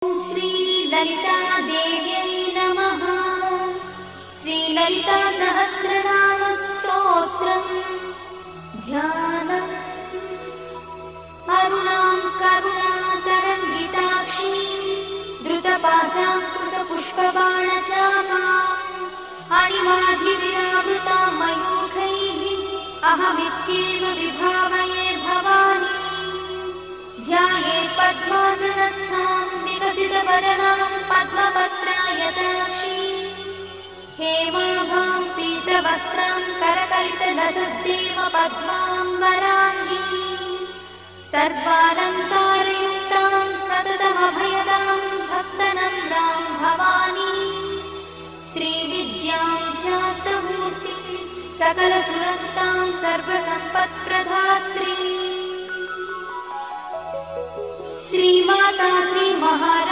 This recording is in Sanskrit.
श्री ललिता देव्यै नमः। श्री ललिता सहस्रनाम स्तोत्रम् ध्यानम्। अरुणां करुणातरङ्गिताक्षीं धृतपाशाङ्कुशपुष्पबाणचापाम् अणिमाधिविरावृतां मयूखैः अहमित्येव विभावये भवानी। ध्यायेत् पद्मासनस्थां विकसितवदनां पद्मपत्रायताक्षीं हेमाभां पीतवस्त्रां करकलितलसद्देव पद्माम्बराङ्गी। सर्वालङ्कारयुक्तां सततमभयदां भक्तनम्रां भवानी। श्रीविद्यां शान्तमूर्तिं सकलसुरक्तां सर्वसम्पत्प्रदात्री। श्रीमाता श्रीमहाराज